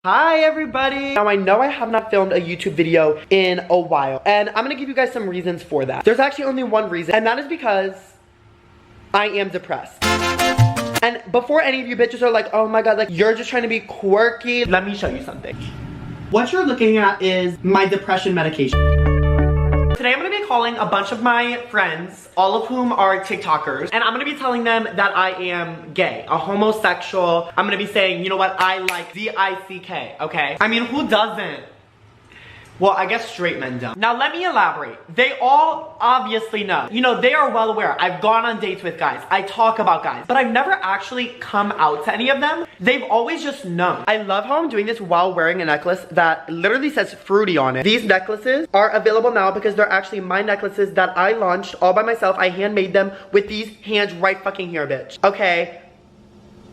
Hi everybody! Now I know I have not filmed a YouTube video in a while, and I'm gonna give you guys some reasons for that. There's actually only one reason, and that is because I am depressed. And before any of you bitches are like, oh my god, like you're just trying to be quirky, let me show you something. What you're looking at is my depression medication. Today I'm gonna be calling a bunch of my friends, all of whom are TikTokers, and I'm gonna be telling them that I am gay, a homosexual. I'm gonna be saying, you know what, I like D-I-C-K, okay? I mean, who doesn't? Well, I guess straight men don't. Now let me elaborate. They all obviously know. You know, they are well aware. I've gone on dates with guys. I talk about guys. But I've never actually come out to any of them. They've always just known. I love how I'm doing this while wearing a necklace that literally says fruity on it. These necklaces are available now because they're actually my necklaces that I launched all by myself. I handmade them with these hands right fucking here, bitch. Okay.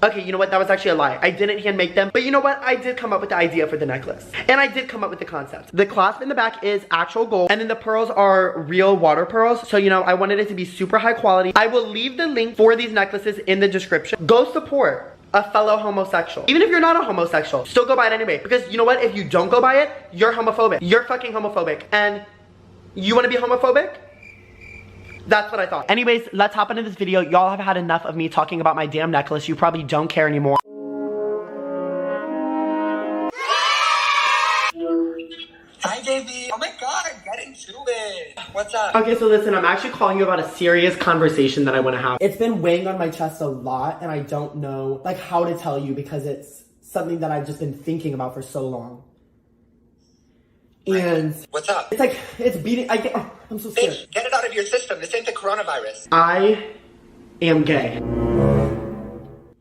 Okay, you know what? That was actually a lie. I didn't hand make them. But you know what? I did come up with the idea for the necklace. And I did come up with the concept. The clasp in the back is actual gold. And then the pearls are real water pearls. So, you know, I wanted it to be super high quality. I will leave the link for these necklaces in the description. Go support a fellow homosexual. Even if you're not a homosexual, still go buy it anyway. Because you know what? If you don't go buy it, you're homophobic. You're fucking homophobic. And you want to be homophobic? That's what I thought. Anyways, let's hop into this video. Y'all have had enough of me talking about my damn necklace. You probably don't care anymore. Hi, baby. Oh my god, get into it. What's up? Okay, so listen, I'm actually calling you about a serious conversation that I want to have. It's been weighing on my chest a lot, and I don't know, like, how to tell you because it's something that I've just been thinking about for so long. And what's up? It's like, it's beating, I'm so scared. Bitch, get it out of your system. This ain't the coronavirus. I am gay.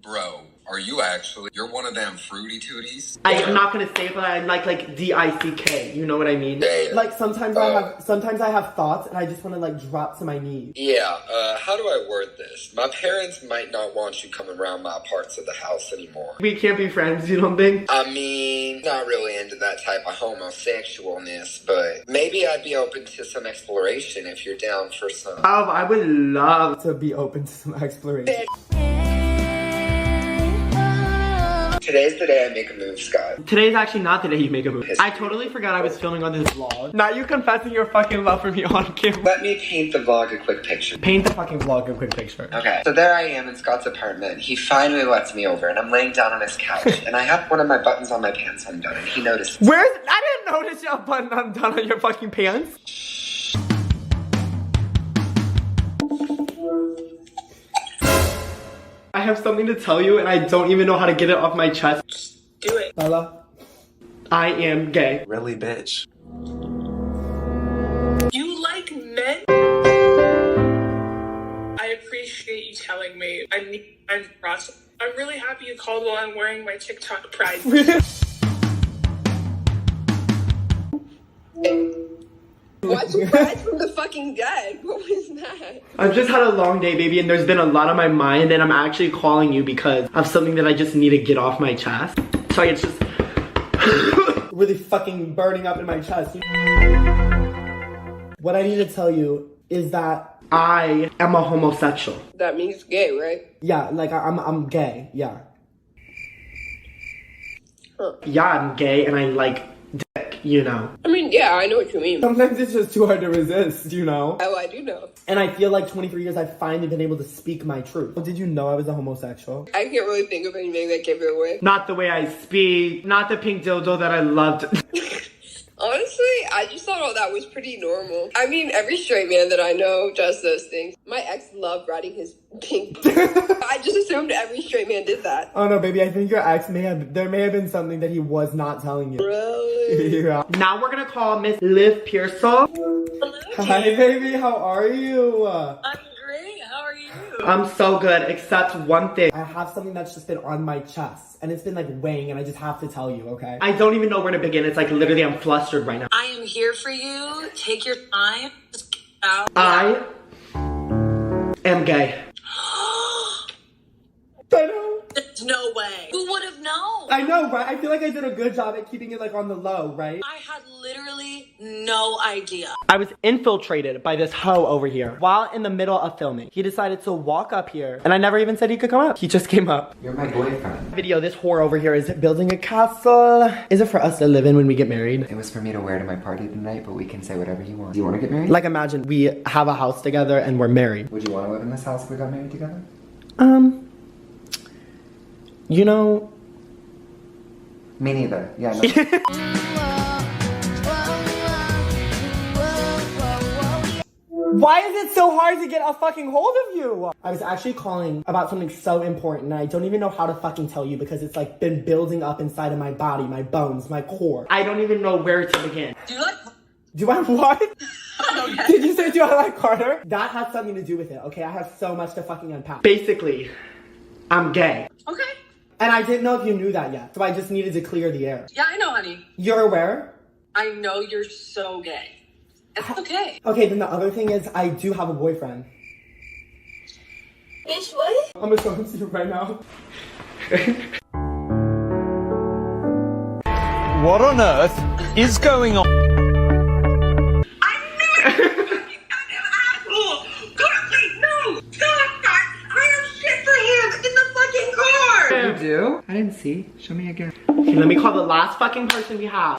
Bro, are you actually? You're one of them fruity tooties? I'm not gonna say it, but I like D-I-C-K, you know what I mean? Yeah. Like sometimes I have thoughts and I just wanna like drop to my knees. Yeah, how do I word this? My parents might not want you coming around my parts of the house anymore. We can't be friends, you don't think? I mean, not really into that type of homosexualness, but maybe I'd be open to some exploration if you're down for some. Oh, I would love to be open to some exploration. Today's the day I make a move, Scott. Today's actually not the day you make a move. I totally forgot I was filming on this vlog. Not you confessing your fucking love for me on camera. Let me paint the vlog a quick picture. Paint the fucking vlog a quick picture. Okay, so there I am in Scott's apartment. He finally lets me over and I'm laying down on his couch and I have one of my buttons on my pants undone and he noticed. I didn't notice your button undone on your fucking pants. I have something to tell you and I don't even know how to get it off my chest. Just do it. Bella, I am gay. Really, bitch? You like men? I appreciate you telling me. I'm processed. I'm really happy you called while I'm wearing my TikTok pride. Watch you rise from the fucking dead. What was that? I've just had a long day, baby, and there's been a lot on my mind, and I'm actually calling you because of something that I just need to get off my chest. Sorry, it's just really fucking burning up in my chest. What I need to tell you is that I am a homosexual. That means gay, right? Yeah, like I'm gay, yeah. Huh. Yeah, I'm gay and I like dick, you know. I mean, yeah, I know what you mean. Sometimes it's just too hard to resist, you know? Oh, I do know. And I feel like 23 years I've finally been able to speak my truth. Did you know I was a homosexual? I can't really think of anything that gave it away. Not the way I speak, not the pink dildo that I loved. Honestly, I just thought all that was pretty normal. I mean, every straight man that I know does those things. My ex loved riding his pink. I just assumed every straight man did that. Oh no, baby, I think your ex there may have been something that he was not telling you. Really? Yeah. Now we're gonna call Miss Liv Pearsall. Hello. Hi, baby, how are you? I'm great. How are you? I'm so good, except one thing. I have something that's just been on my chest, and it's been like weighing, and I just have to tell you, okay? I don't even know where to begin. It's like literally I'm flustered right now. I am here for you. Take your time. Just get out. I am gay. I know. There's no way. Who would have known? I know, right? I feel like I did a good job at keeping it like on the low, right? I had literally no idea. I was infiltrated by this hoe over here while in the middle of filming. He decided to walk up here and I never even said he could come up. He just came up. You're my boyfriend. Video, this whore over here is building a castle. Is it for us to live in when we get married? It was for me to wear to my party tonight, but we can say whatever you want. Do you want to get married? Like imagine we have a house together and we're married. Would you want to live in this house if we got married together? You know. Me neither. Yeah, no. Why is it so hard to get a fucking hold of you? I was actually calling about something so important and I don't even know how to fucking tell you because it's like been building up inside of my body, my bones, my core. I don't even know where to begin. Do you like? Do I what? Did you say do I like Carter? That has something to do with it, okay? I have so much to fucking unpack. Basically, I'm gay. Okay. And I didn't know if you knew that yet, so I just needed to clear the air. Yeah, I know, honey. You're aware? I know you're so gay. It's okay. Okay, then the other thing is I do have a boyfriend. Bitch, what? I'm gonna show him to you right now. What on earth is going on? I knew it! You goddamn asshole! God, no! Stop that! I have shit for him in the fucking car! You do? I didn't see. Show me again. Okay, let me call the last fucking person we have.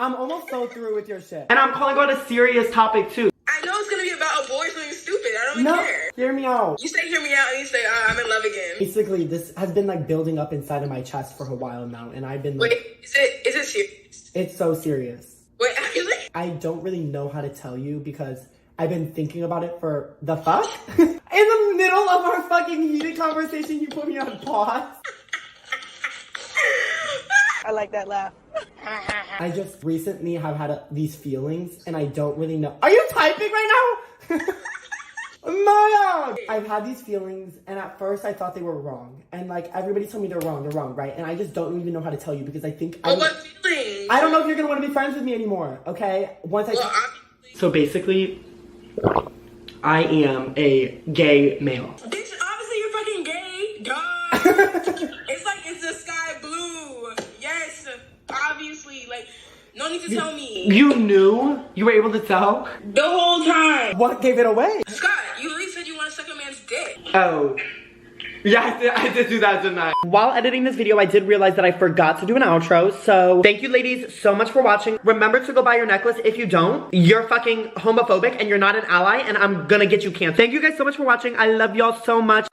I'm almost so through with your shit. And I'm calling about a serious topic too. I know it's gonna be about a boy doing stupid. I don't even care. Hear me out. You say hear me out and you say, I'm in love again. Basically, this has been like building up inside of my chest for a while now, and I've been like, Wait, is it serious? it's so serious. Wait, actually? I don't really know how to tell you because I've been thinking about it for the fuck. In the middle of our fucking heated conversation, you put me on pause. I like that laugh. I just recently have had these feelings and I don't really know. Are you typing right now? Maya! I've had these feelings and at first I thought they were wrong. And like everybody told me they're wrong, right? And I just don't even know how to tell you because I think What feelings? I don't know if you're gonna want to be friends with me anymore, okay? So basically, I am a gay male. Bitch, obviously you're fucking gay. Duh. It's like it's the sky blue. Yes, obviously. Like, no need to tell me. You knew? You were able to tell? The whole time. What gave it away? Scott, you literally said you want to suck a man's dick. Oh. Yeah, I did do that, didn't I? While editing this video, I did realize that I forgot to do an outro. So thank you ladies so much for watching. Remember to go buy your necklace. If you don't, you're fucking homophobic and you're not an ally and I'm gonna get you canceled. Thank you guys so much for watching. I love y'all so much.